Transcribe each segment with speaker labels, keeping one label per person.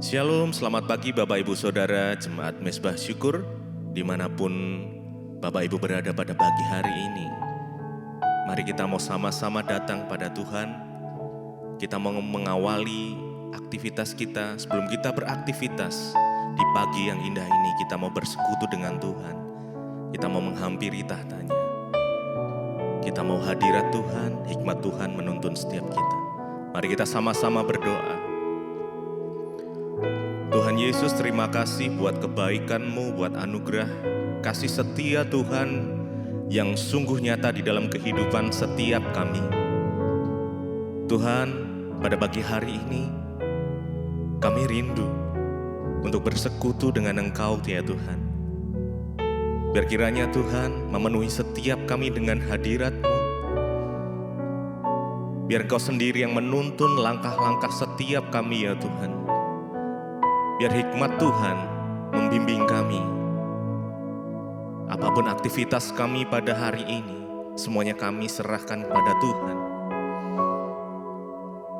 Speaker 1: Shalom, selamat pagi Bapak Ibu Saudara Jemaat Mezbah Syukur dimanapun Bapak Ibu berada pada pagi hari ini. Mari kita mau sama-sama datang pada Tuhan. Kita mau mengawali aktivitas kita. Sebelum kita beraktivitas di pagi yang indah ini, kita mau bersekutu dengan Tuhan. Kita mau menghampiri tahtanya. Kita mau hadirat Tuhan, hikmat Tuhan menuntun setiap kita. Mari kita sama-sama berdoa. Tuhan Yesus, terima kasih buat kebaikan-Mu, buat anugerah, kasih setia Tuhan yang sungguh nyata di dalam kehidupan setiap kami. Tuhan, pada pagi hari ini, kami rindu untuk bersekutu dengan Engkau ya Tuhan. Biar kiranya Tuhan memenuhi setiap kami dengan hadirat-Mu. Biar Engkau sendiri yang menuntun langkah-langkah setiap kami ya Tuhan. Biar hikmat Tuhan membimbing kami. Apapun aktivitas kami pada hari ini, semuanya kami serahkan kepada Tuhan.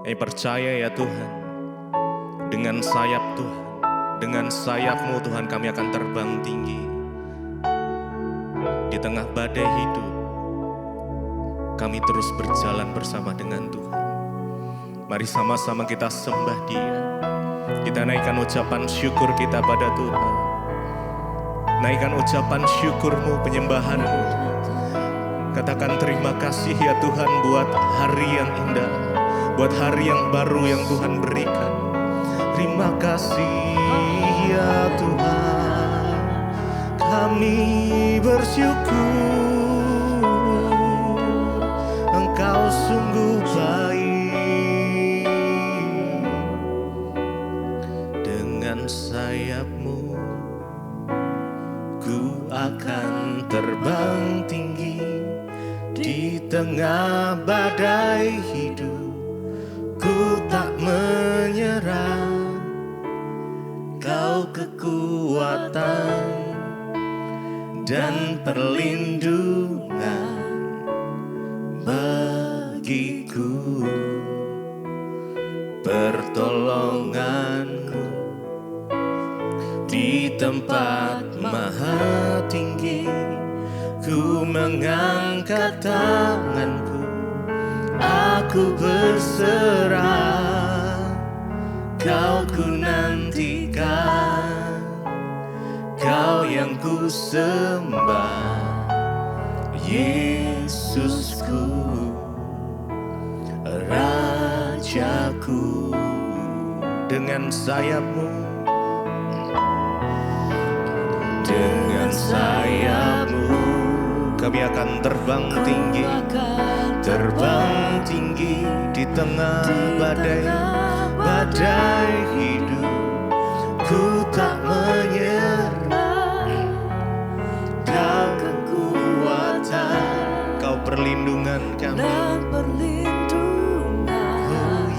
Speaker 1: Kami percaya ya Tuhan, dengan sayap Tuhan, dengan sayap-Mu Tuhan kami akan terbang tinggi. Di tengah badai hidup, kami terus berjalan bersama dengan Tuhan. Mari sama-sama kita sembah Dia. Kita naikkan ucapan syukur kita pada Tuhan. Naikkan ucapan syukur-Mu, penyembahan-Mu. Katakan terima kasih ya Tuhan buat hari yang indah, buat hari yang baru yang Tuhan berikan. Terima kasih ya Tuhan, kami bersyukur. Engkau sungguh baik. Sayap-Mu, ku akan terbang tinggi di tengah badai hidup. Ku tak menyerah, Kau kekuatan dan perlindungan bagiku, pertolonganku di tempat maha tinggi. Ku mengangkat tanganku, aku berserah. Kau ku nantikan, Kau yang ku sembah, Yesusku, Rajaku. Dengan sayap-Mu, dengan sayap-Mu kami akan terbang tinggi, terbang tinggi di tengah badai hidup. Ku tak menyerah, Kau kekuatan, Kau perlindungan kami. Oh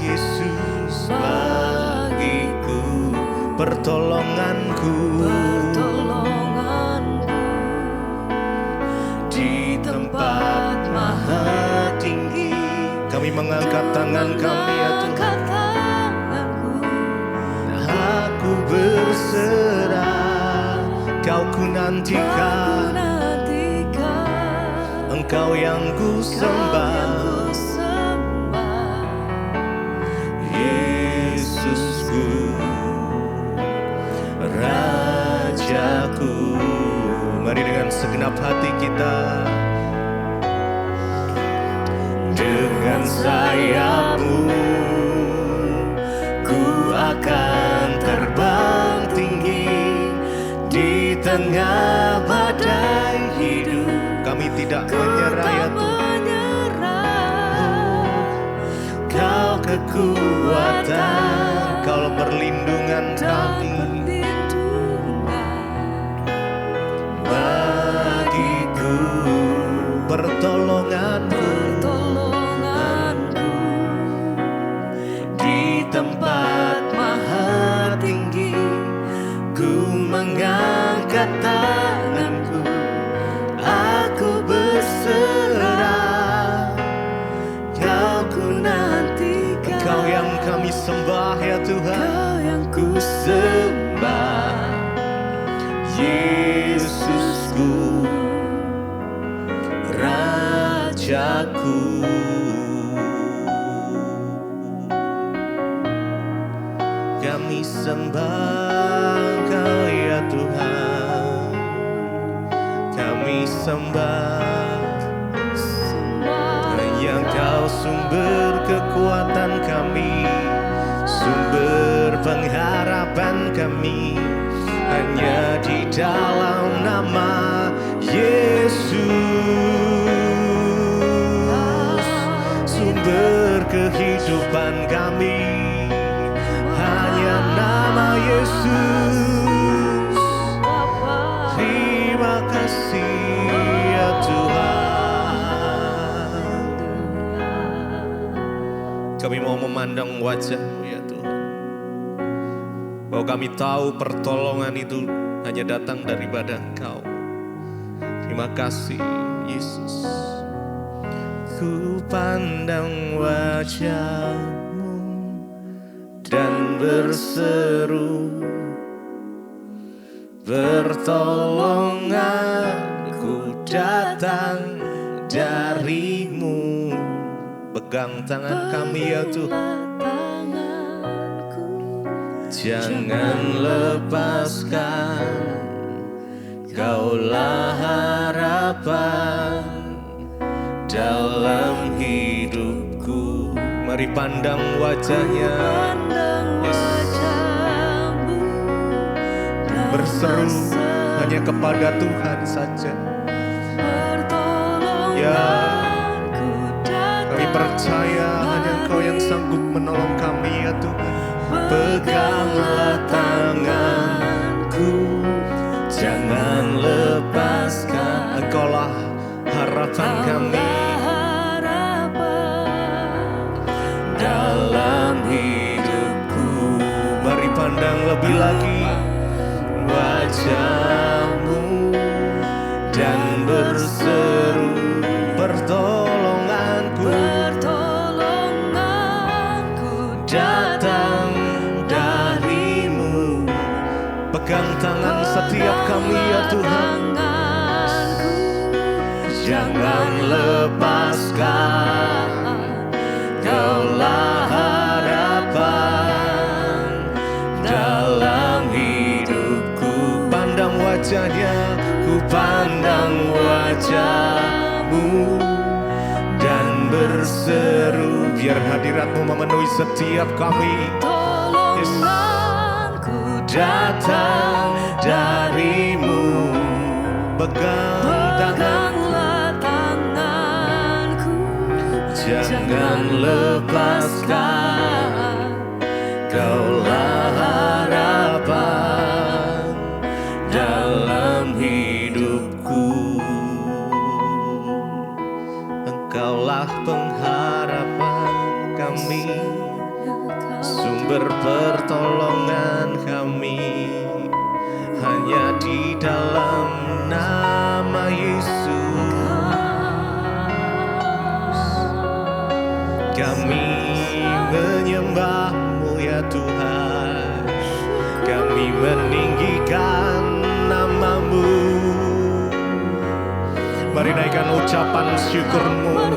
Speaker 1: Yesus bagiku, pertolonganku. Tempat maha tinggi, kami mengangkat tangan kami ya Tuhan. Aku berserah, Kau ku nantikan, Engkau yang ku sembah, Yesusku, Rajaku. Mari dengan segenap hati kita. Dengan sayap-Mu, ku akan terbang tinggi di tengah badai hidup. Kami tidak menyerah ya Tuhan. Kau kekuatan, Kau perlindungan kami. Bagiku, pertolonganku. Tempat maha tinggi, ku mengangkat tanganku, aku berserah. Kau ku nantikan, Engkau yang kami sembah ya Tuhan. Kau yang ku Yesusku, Rajaku. Kami sembah Kau ya Tuhan, kami sembah. Hanya Kau sumber kekuatan kami, sumber pengharapan kami, hanya di dalam nama Yesus. Sumber kehidupan kami, hanya nama Yesus. Terima kasih ya Tuhan. Kami mau memandang wajah-Mu ya Tuhan, bahwa kami tahu pertolongan itu hanya datang daripada Engkau. Terima kasih Yesus. Ku pandang wajah-Mu dan berseru, pertolonganku datang dari-Mu. Pegang tangan kami ya Tuhan, jangan lepaskan, Kaulah harapan dalam hidupku. Mari pandang wajah-Nya, berseru hanya kepada Tuhan saja. Ya, kami percaya hanya Engkau yang sanggup menolong kami ya Tuhan. Peganglah tanganku, jangan lepaskan, Engkaulah harapan kami dalam hidupku. Mari pandang lebih lagi wajah-Mu dan berseru, pertolonganku datang dari-Mu. Pegang tangan setiap kami ya Tuhan, jangan lepaskan, Kaulah harapan dalam hidupku. Pandang wajah-Nya, ku pandang wajah-Mu dan berseru, biar hadirat-Mu memenuhi setiap kami. Datang dari-Mu, peganglah tanganku, jangan lepaskan, Kaulah harapan dalam hidupku. Engkaulah pengharapan kami, sumber pertolongan kami, hanya di dalam nama Yesus. Kami menyembah-Mu ya Tuhan, kami meninggikan nama-Mu. Mari naikkan ucapan syukur-Mu,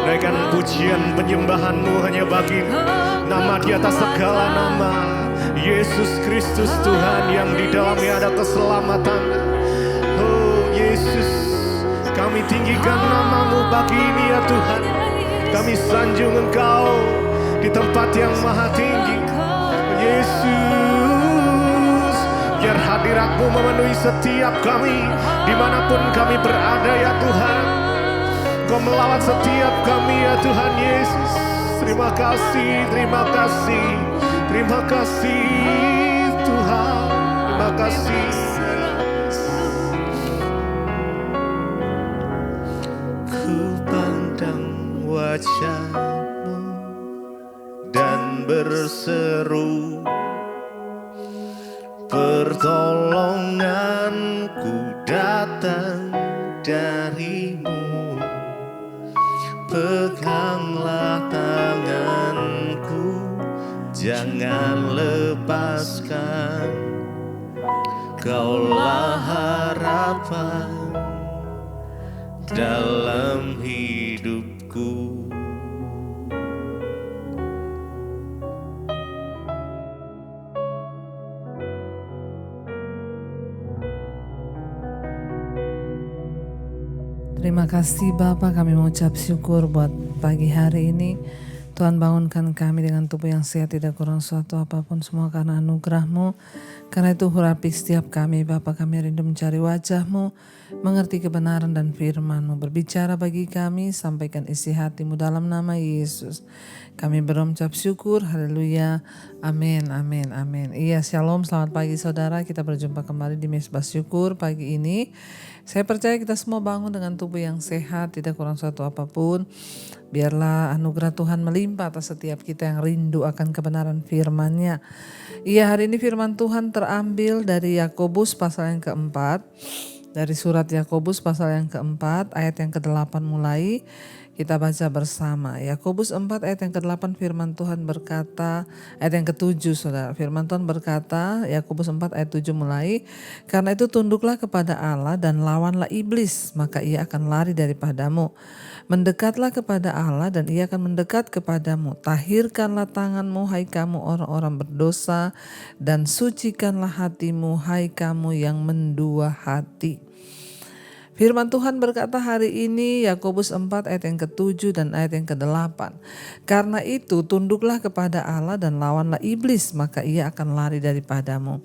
Speaker 1: naikkan pujian penyembahan-Mu hanya bagi nama di atas segala nama, Yesus Kristus Tuhan, yang di dalamnya ada keselamatan. Oh Yesus, kami tinggikan nama-Mu pagi ini ya Tuhan. Kami sanjung Engkau di tempat yang maha tinggi. Yesus, biar hadirat-Mu memenuhi setiap kami, dimanapun kami berada ya Tuhan. Kau melawat setiap kami ya Tuhan Yesus. Terima kasih, terima kasih, terima kasih Tuhan, terima kasih. Ku pandang wajah-Mu dan berseru, pertolonganku datang dari-Mu. Peganglah tanganku, jangan lepaskan, Kaulah harapan dalam hidupku.
Speaker 2: Terima kasih Bapa, kami mengucap syukur buat pagi hari ini. Tuhan bangunkan kami dengan tubuh yang sehat, tidak kurang suatu apapun, semua karena anugerah-Mu. Karena itu hurapi setiap kami Bapa, kami rindu mencari wajah-Mu, mengerti kebenaran dan firman-Mu. Berbicara bagi kami, sampaikan isi hati-Mu dalam nama Yesus. Kami berucap syukur, haleluya, amin, amin, amin. Iya, shalom, selamat pagi saudara, kita berjumpa kembali di Mesbah Syukur pagi ini. Saya percaya kita semua bangun dengan tubuh yang sehat, tidak kurang suatu apapun. Biarlah anugerah Tuhan melimpah atas setiap kita yang rindu akan kebenaran firman-Nya. Iya, hari ini firman Tuhan terambil dari Yakobus pasal yang keempat. Dari surat Yakobus pasal yang keempat, ayat yang ke-8 mulai. Kita baca bersama. Yakobus 4 ayat yang ke-8 firman Tuhan berkata, ayat yang ke-7 saudara. Firman Tuhan berkata, Yakobus 4 ayat 7 mulai. Karena itu tunduklah kepada Allah dan lawanlah iblis, maka ia akan lari daripadamu. Mendekatlah kepada Allah dan ia akan mendekat kepadamu. Tahirkanlah tanganmu hai kamu orang-orang berdosa, dan sucikanlah hatimu hai kamu yang mendua hati. Firman Tuhan berkata hari ini Yakobus 4 ayat yang ke-7 dan ayat yang ke-8. Karena itu tunduklah kepada Allah dan lawanlah iblis, maka ia akan lari daripadamu.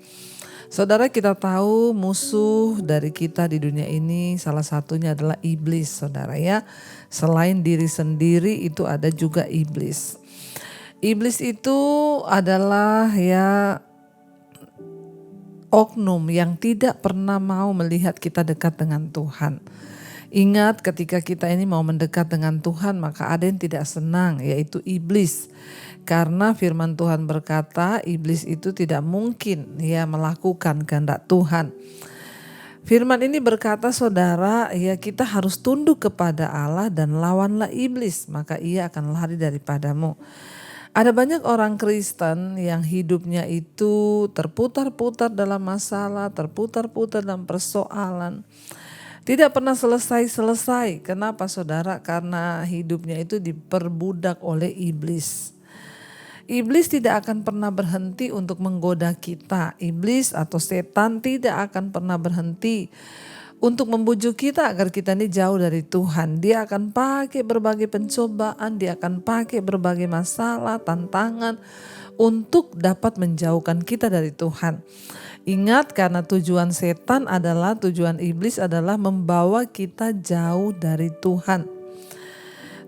Speaker 2: Saudara, kita tahu musuh dari kita di dunia ini salah satunya adalah iblis, saudara ya. Selain diri sendiri itu ada juga iblis. Iblis itu adalah ya oknum yang tidak pernah mau melihat kita dekat dengan Tuhan. Ingat, ketika kita ini mau mendekat dengan Tuhan, maka ada yang tidak senang, yaitu iblis. Karena firman Tuhan berkata, iblis itu tidak mungkin ya melakukan kehendak Tuhan. Firman ini berkata, saudara, ya kita harus tunduk kepada Allah dan lawanlah iblis, maka ia akan lari daripadamu. Ada banyak orang Kristen yang hidupnya itu terputar-putar dalam masalah, terputar-putar dalam persoalan. Tidak pernah selesai-selesai. Kenapa saudara? Karena hidupnya itu diperbudak oleh iblis. Iblis tidak akan pernah berhenti untuk menggoda kita. Iblis atau setan tidak akan pernah berhenti untuk membujuk kita agar kita ini jauh dari Tuhan. Dia akan pakai berbagai pencobaan, dia akan pakai berbagai masalah, tantangan untuk dapat menjauhkan kita dari Tuhan. Ingat, karena tujuan setan adalah, tujuan iblis adalah membawa kita jauh dari Tuhan.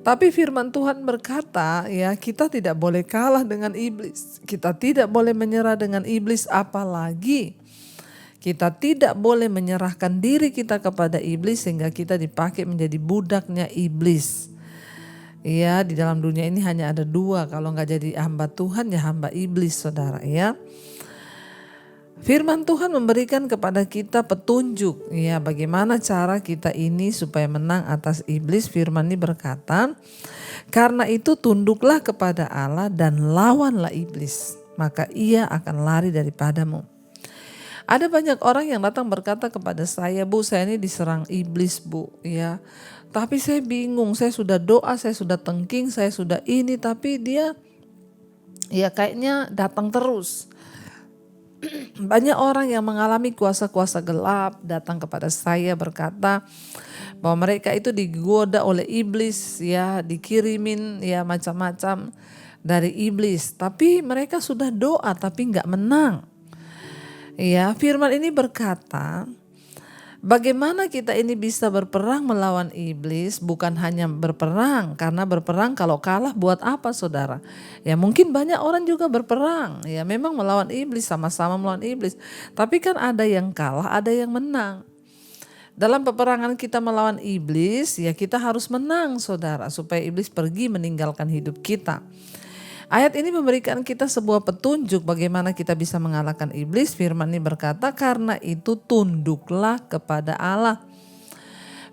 Speaker 2: Tapi firman Tuhan berkata, ya kita tidak boleh kalah dengan iblis. Kita tidak boleh menyerah dengan iblis, apalagi kita tidak boleh menyerahkan diri kita kepada iblis sehingga kita dipakai menjadi budaknya iblis. Ya, di dalam dunia ini hanya ada dua, kalau nggak jadi hamba Tuhan ya hamba iblis, saudara ya. Firman Tuhan memberikan kepada kita petunjuk, ya bagaimana cara kita ini supaya menang atas iblis. Firman ini berkata, karena itu tunduklah kepada Allah dan lawanlah iblis, maka ia akan lari daripadamu. Ada banyak orang yang datang berkata kepada saya, Bu, saya ini diserang iblis, Bu, ya. Tapi saya bingung, saya sudah doa, saya sudah tengking, saya sudah ini, tapi dia ya kayaknya datang terus. Banyak orang yang mengalami kuasa-kuasa gelap datang kepada saya berkata bahwa mereka itu digoda oleh iblis, ya, dikirimin ya macam-macam dari iblis. Tapi mereka sudah doa tapi nggak menang. Ya, firman ini berkata, bagaimana kita ini bisa berperang melawan iblis? Bukan hanya berperang, karena berperang kalau kalah buat apa saudara? Ya mungkin banyak orang juga berperang, ya memang melawan iblis, sama-sama melawan iblis. Tapi kan ada yang kalah, ada yang menang. Dalam peperangan kita melawan iblis, ya kita harus menang saudara, supaya iblis pergi meninggalkan hidup kita. Ayat ini memberikan kita sebuah petunjuk bagaimana kita bisa mengalahkan iblis. Firman ini berkata, karena itu tunduklah kepada Allah.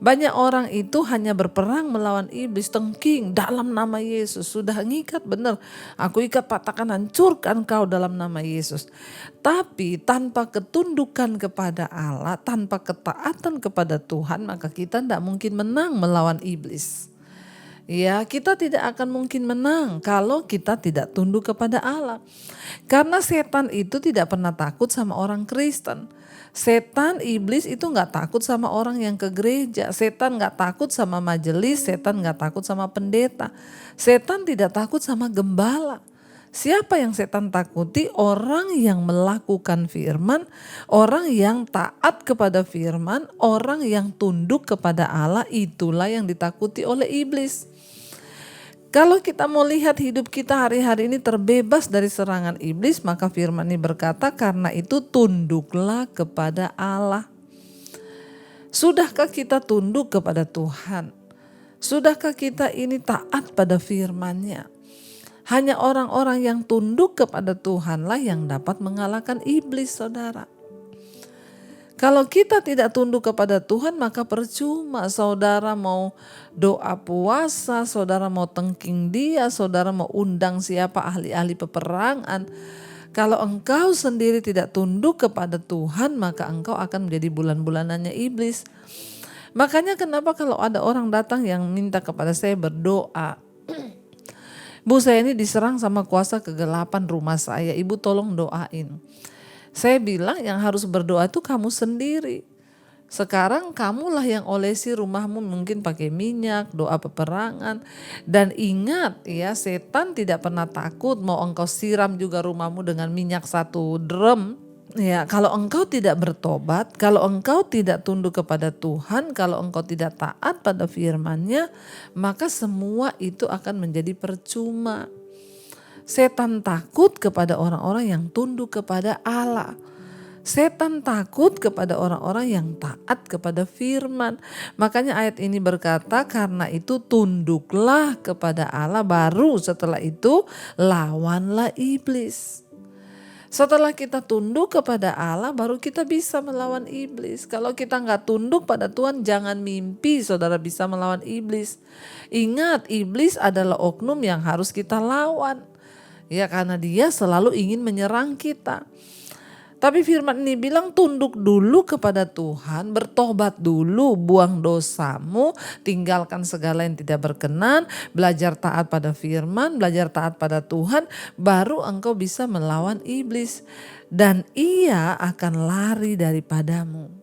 Speaker 2: Banyak orang itu hanya berperang melawan iblis, tengking dalam nama Yesus. Sudah ngikat benar, aku ikat, patahkan, hancurkan kau dalam nama Yesus. Tapi tanpa ketundukan kepada Allah, tanpa ketaatan kepada Tuhan, maka kita tidak mungkin menang melawan iblis. Ya, kita tidak akan mungkin menang kalau kita tidak tunduk kepada Allah. Karena setan itu tidak pernah takut sama orang Kristen. Setan, iblis itu gak takut sama orang yang ke gereja. Setan gak takut sama majelis, setan gak takut sama pendeta. Setan tidak takut sama gembala. Siapa yang setan takuti? Orang yang melakukan firman, orang yang taat kepada firman, orang yang tunduk kepada Allah, itulah yang ditakuti oleh iblis. Kalau kita mau lihat hidup kita hari-hari ini terbebas dari serangan iblis, maka firman ini berkata, karena itu tunduklah kepada Allah. Sudahkah kita tunduk kepada Tuhan? Sudahkah kita ini taat pada firman-Nya? Hanya orang-orang yang tunduk kepada Tuhanlah yang dapat mengalahkan iblis, saudara. Kalau kita tidak tunduk kepada Tuhan, maka percuma saudara mau doa puasa, saudara mau tengking dia, saudara mau undang siapa ahli-ahli peperangan. Kalau engkau sendiri tidak tunduk kepada Tuhan, maka engkau akan menjadi bulan-bulanannya iblis. Makanya kenapa kalau ada orang datang yang minta kepada saya berdoa, Bu, saya ini diserang sama kuasa kegelapan rumah saya, Ibu tolong doain. Saya bilang yang harus berdoa itu kamu sendiri. Sekarang kamulah yang olesi rumahmu mungkin pakai minyak, doa peperangan. Dan ingat ya, setan tidak pernah takut mau engkau siram juga rumahmu dengan minyak 1 drum. Ya, kalau engkau tidak bertobat, kalau engkau tidak tunduk kepada Tuhan, kalau engkau tidak taat pada firman-Nya, maka semua itu akan menjadi percuma. Setan takut kepada orang-orang yang tunduk kepada Allah. Setan takut kepada orang-orang yang taat kepada firman. Makanya ayat ini berkata, karena itu tunduklah kepada Allah, baru setelah itu lawanlah iblis. Setelah kita tunduk kepada Allah, baru kita bisa melawan iblis. Kalau kita nggak tunduk pada Tuhan, jangan mimpi saudara bisa melawan iblis. Ingat, iblis adalah oknum yang harus kita lawan. Ya, karena dia selalu ingin menyerang kita. Tapi firman ini bilang tunduk dulu kepada Tuhan, bertobat dulu, buang dosamu, tinggalkan segala yang tidak berkenan, belajar taat pada firman, belajar taat pada Tuhan, baru engkau bisa melawan iblis. Dan ia akan lari daripadamu.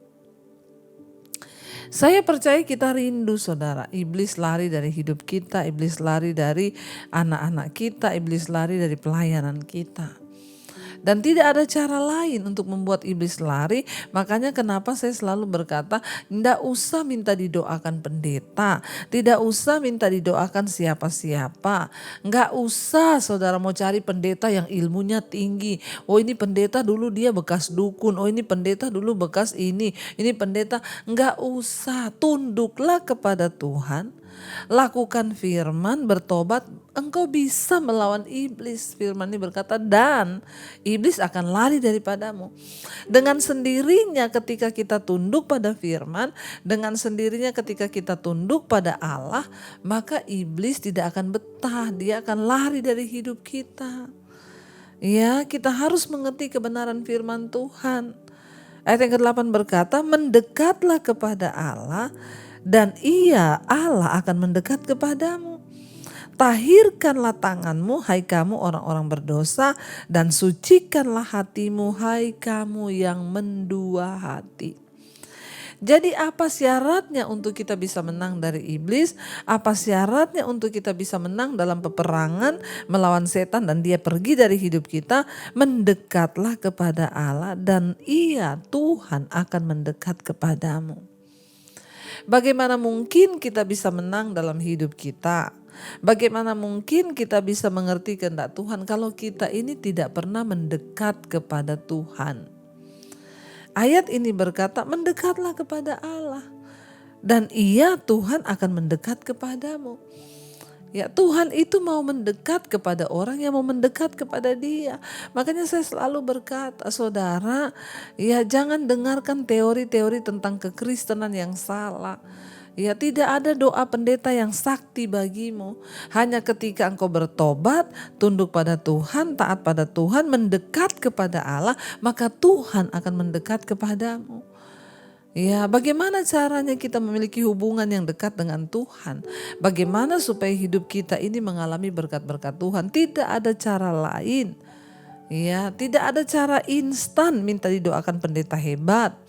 Speaker 2: Saya percaya kita rindu saudara, iblis lari dari hidup kita, iblis lari dari anak-anak kita, iblis lari dari pelayanan kita. Dan tidak ada cara lain untuk membuat iblis lari. Makanya kenapa saya selalu berkata, tidak usah minta didoakan pendeta, tidak usah minta didoakan siapa-siapa. Nggak usah saudara mau cari pendeta yang ilmunya tinggi. Oh ini pendeta dulu dia bekas dukun, oh ini pendeta dulu bekas ini pendeta. Nggak usah, tunduklah kepada Tuhan. Lakukan firman, bertobat, engkau bisa melawan iblis. Firman ini berkata, dan iblis akan lari daripadamu. Dengan sendirinya ketika kita tunduk pada firman, dengan sendirinya ketika kita tunduk pada Allah, maka iblis tidak akan betah, dia akan lari dari hidup kita. Ya, kita harus mengerti kebenaran firman Tuhan. Ayat yang ke-8 berkata, mendekatlah kepada Allah, dan Allah akan mendekat kepadamu. Tahirkanlah tanganmu, hai kamu orang-orang berdosa, dan sucikanlah hatimu, hai kamu yang mendua hati. Jadi apa syaratnya untuk kita bisa menang dari iblis? Apa syaratnya untuk kita bisa menang dalam peperangan melawan setan dan dia pergi dari hidup kita? Mendekatlah kepada Allah, dan Tuhan akan mendekat kepadamu. Bagaimana mungkin kita bisa menang dalam hidup kita? Bagaimana mungkin kita bisa mengerti kehendak Tuhan kalau kita ini tidak pernah mendekat kepada Tuhan? Ayat ini berkata, mendekatlah kepada Allah, dan Tuhan akan mendekat kepadamu. Ya, Tuhan itu mau mendekat kepada orang yang mau mendekat kepada Dia. Makanya saya selalu berkata, saudara, ya jangan dengarkan teori-teori tentang kekristenan yang salah. Ya, tidak ada doa pendeta yang sakti bagimu. Hanya ketika engkau bertobat, tunduk pada Tuhan, taat pada Tuhan, mendekat kepada Allah, maka Tuhan akan mendekat kepadamu. Ya, bagaimana caranya kita memiliki hubungan yang dekat dengan Tuhan? Bagaimana supaya hidup kita ini mengalami berkat-berkat Tuhan? Tidak ada cara lain. Ya, tidak ada cara instan minta didoakan pendeta hebat.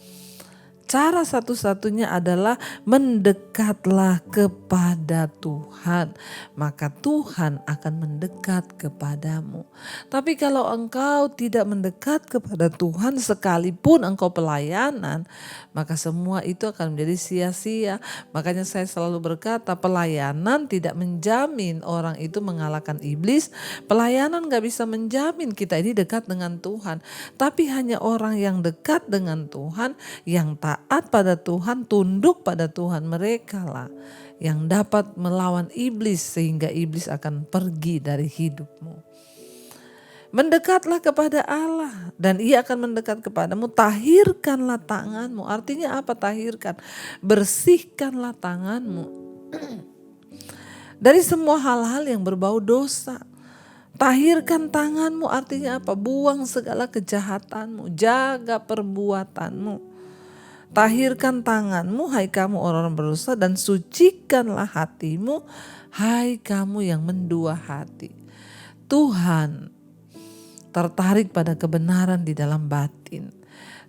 Speaker 2: Cara satu-satunya adalah mendekatlah kepada Tuhan, maka Tuhan akan mendekat kepadamu. Tapi kalau engkau tidak mendekat kepada Tuhan sekalipun engkau pelayanan, maka semua itu akan menjadi sia-sia. Makanya saya selalu berkata, pelayanan tidak menjamin orang itu mengalahkan iblis. Pelayanan gak bisa menjamin kita ini dekat dengan Tuhan. Tapi hanya orang yang dekat dengan Tuhan, yang taat pada Tuhan, tunduk pada Tuhan, mereka lah yang dapat melawan iblis sehingga iblis akan pergi dari hidupmu. Mendekatlah kepada Allah dan Ia akan mendekat kepadamu. Tahirkanlah tanganmu. Artinya apa tahirkan? Bersihkanlah tanganmu dari semua hal-hal yang berbau dosa. Tahirkan tanganmu artinya apa? Buang segala kejahatanmu, jaga perbuatanmu. Tahirkan tanganmu, hai kamu orang berdosa, dan sucikanlah hatimu, hai kamu yang mendua hati. Tuhan tertarik pada kebenaran di dalam batin.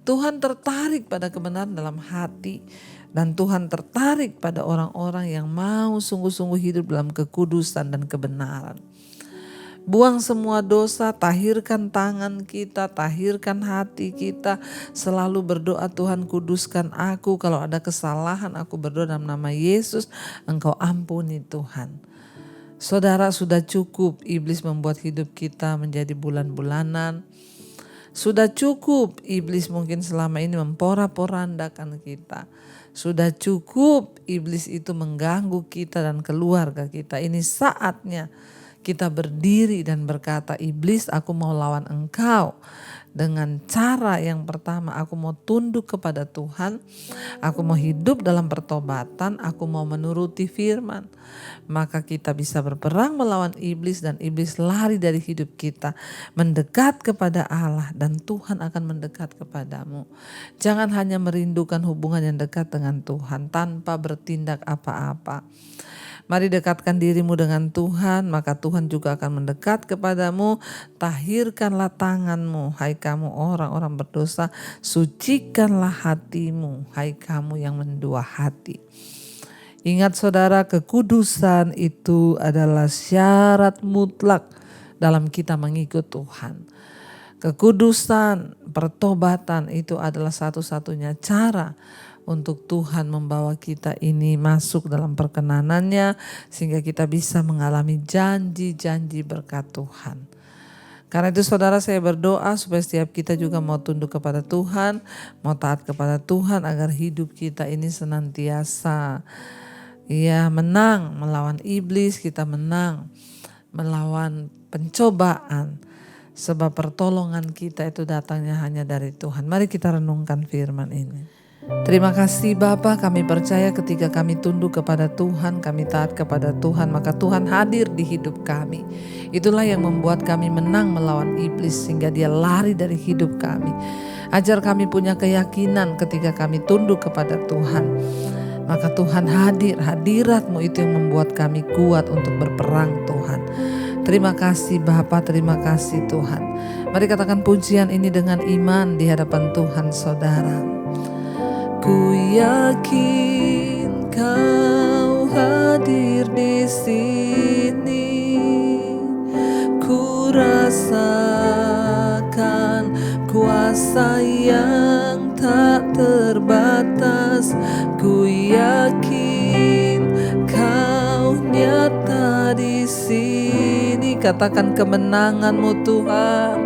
Speaker 2: Tuhan tertarik pada kebenaran dalam hati. Dan Tuhan tertarik pada orang-orang yang mau sungguh-sungguh hidup dalam kekudusan dan kebenaran. Buang semua dosa, tahirkan tangan kita, tahirkan hati kita. Selalu berdoa, Tuhan kuduskan aku. Kalau ada kesalahan, aku berdoa dalam nama Yesus, Engkau ampuni Tuhan. Saudara, sudah cukup iblis membuat hidup kita menjadi bulan-bulanan. Sudah cukup iblis mungkin selama ini memporak-porandakan kita. Sudah cukup iblis itu mengganggu kita dan keluarga kita. Ini saatnya kita berdiri dan berkata, iblis, aku mau lawan engkau. Dengan cara yang pertama, aku mau tunduk kepada Tuhan. Aku mau hidup dalam pertobatan. Aku mau menuruti firman. Maka kita bisa berperang melawan iblis dan iblis lari dari hidup kita. Mendekat kepada Allah dan Tuhan akan mendekat kepadamu. Jangan hanya merindukan hubungan yang dekat dengan Tuhan tanpa bertindak apa-apa. Mari dekatkan dirimu dengan Tuhan, maka Tuhan juga akan mendekat kepadamu. Tahirkanlah tanganmu, hai kamu orang-orang berdosa. Sucikanlah hatimu, hai kamu yang mendua hati. Ingat saudara, kekudusan itu adalah syarat mutlak dalam kita mengikut Tuhan. Kekudusan, pertobatan itu adalah satu-satunya cara untuk Tuhan membawa kita ini masuk dalam perkenanannya sehingga kita bisa mengalami janji-janji berkat Tuhan. Karena itu saudara, saya berdoa supaya setiap kita juga mau tunduk kepada Tuhan, mau taat kepada Tuhan agar hidup kita ini senantiasa menang melawan iblis, kita menang melawan pencobaan. Sebab pertolongan kita itu datangnya hanya dari Tuhan. Mari kita renungkan firman ini. Terima kasih Bapa, kami percaya ketika kami tunduk kepada Tuhan, kami taat kepada Tuhan, maka Tuhan hadir di hidup kami. Itulah yang membuat kami menang melawan iblis sehingga dia lari dari hidup kami. Ajar kami punya keyakinan ketika kami tunduk kepada Tuhan. Maka Tuhan hadir, hadirat-Mu itu yang membuat kami kuat untuk berperang Tuhan. Terima kasih Bapa, terima kasih Tuhan. Mari katakan pujian ini dengan iman di hadapan Tuhan saudara. Ku yakin Kau hadir di sini. Ku rasakan kuasa yang tak terbatas. Ku yakin Kau nyata di sini. Katakan kemenangan-Mu Tuhan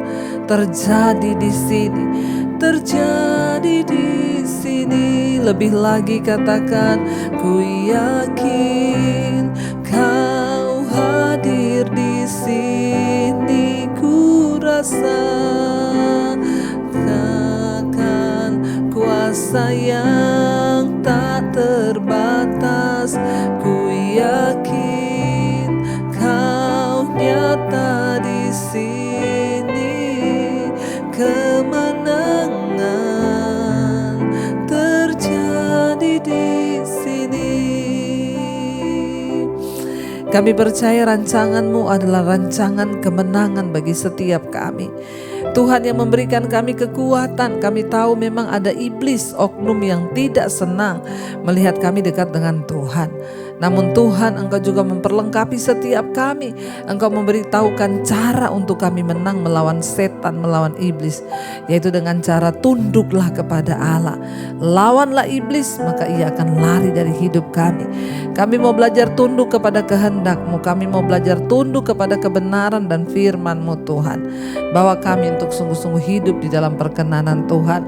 Speaker 2: terjadi di sini. Terjadi di sini. Lebih lagi katakan, ku yakin Kau hadir di sini. Ku rasakan kuasa yang tak terbatas. Kami percaya rancangan-Mu adalah rancangan kemenangan bagi setiap kami. Tuhan yang memberikan kami kekuatan. Kami tahu memang ada iblis, oknum yang tidak senang melihat kami dekat dengan Tuhan. Namun Tuhan, Engkau juga memperlengkapi setiap kami. Engkau memberitahukan cara untuk kami menang melawan setan, melawan iblis, yaitu dengan cara tunduklah kepada Allah. Lawanlah iblis, maka ia akan lari dari hidup kami. Kami mau belajar tunduk kepada kehendak-Mu. Kami mau belajar tunduk kepada kebenaran dan firman-Mu Tuhan. Bawa kami untuk sungguh-sungguh hidup di dalam perkenanan Tuhan.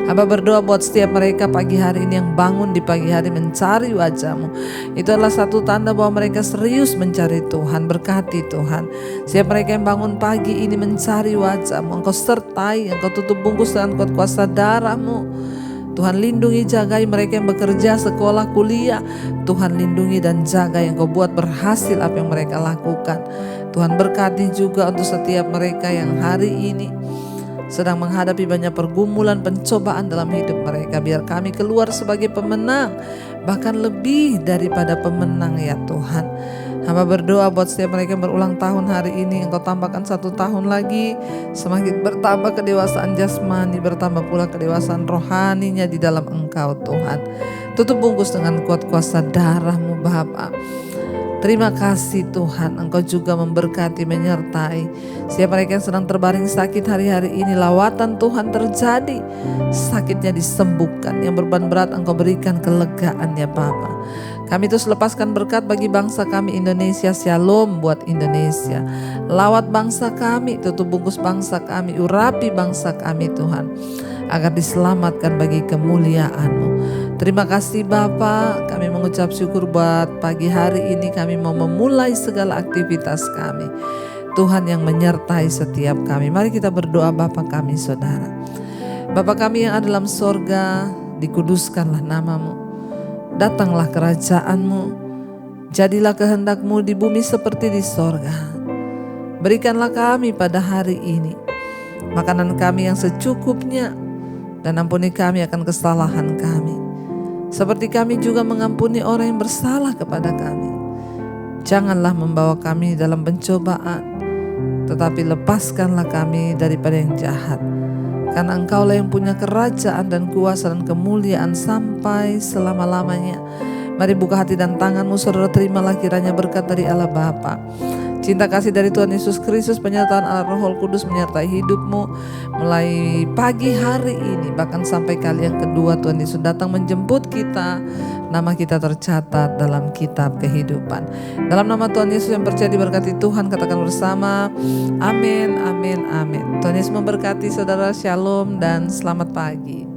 Speaker 2: Hamba berdoa buat setiap mereka pagi hari ini yang bangun di pagi hari mencari wajah-Mu. Itu adalah satu tanda bahwa mereka serius mencari Tuhan. Berkati Tuhan. Setiap mereka yang bangun pagi ini mencari wajah-Mu, Engkau sertai, Engkau tutup bungkus dengan kuat kuasa darah-Mu. Tuhan lindungi, jagai mereka yang bekerja, sekolah, kuliah. Tuhan lindungi dan jaga yang Kau buat berhasil apa yang mereka lakukan. Tuhan berkati juga untuk setiap mereka yang hari ini sedang menghadapi banyak pergumulan, pencobaan dalam hidup mereka. Biar kami keluar sebagai pemenang, bahkan lebih daripada pemenang ya Tuhan. Hamba berdoa buat setiap mereka yang berulang tahun hari ini, Engkau tambahkan 1 tahun lagi, semakin bertambah kedewasaan jasmani, bertambah pula kedewasaan rohaninya di dalam Engkau Tuhan. Tutup bungkus dengan kuat kuasa darah-Mu Bapa. Terima kasih Tuhan, Engkau juga memberkati, menyertai setiap mereka yang sedang terbaring sakit hari-hari ini. Lawatan Tuhan terjadi, sakitnya disembuhkan, yang beban berat Engkau berikan kelegaan ya Bapa. Kami terus lepaskan berkat bagi bangsa kami Indonesia. Shalom buat Indonesia. Lawat bangsa kami, tutup bungkus bangsa kami, urapi bangsa kami Tuhan, agar diselamatkan bagi kemuliaan-Mu. Terima kasih Bapa, kami mengucap syukur buat pagi hari ini. Kami mau memulai segala aktivitas kami. Tuhan yang menyertai setiap kami. Mari kita berdoa. Bapa kami saudara. Bapa kami yang ada dalam sorga, dikuduskanlah nama-Mu. Datanglah kerajaan-Mu. Jadilah kehendak-Mu di bumi seperti di sorga. Berikanlah kami pada hari ini makanan kami yang secukupnya, dan ampuni kami akan kesalahan kami, seperti kami juga mengampuni orang yang bersalah kepada kami. Janganlah membawa kami dalam pencobaan, tetapi lepaskanlah kami daripada yang jahat. Karena Engkaulah yang punya kerajaan dan kuasa dan kemuliaan sampai selama-lamanya. Mari buka hati dan tanganmu saudara, terimalah kiranya berkat dari Allah Bapa, cinta kasih dari Tuhan Yesus Kristus, penyertaan Allah Roh Kudus menyertai hidupmu mulai pagi hari ini, bahkan sampai kali yang kedua Tuhan Yesus datang menjemput kita. Nama kita tercatat dalam kitab kehidupan. Dalam nama Tuhan Yesus yang percaya diberkati Tuhan, katakan bersama, amin, amin, amin. Tuhan Yesus memberkati saudara, shalom dan selamat pagi.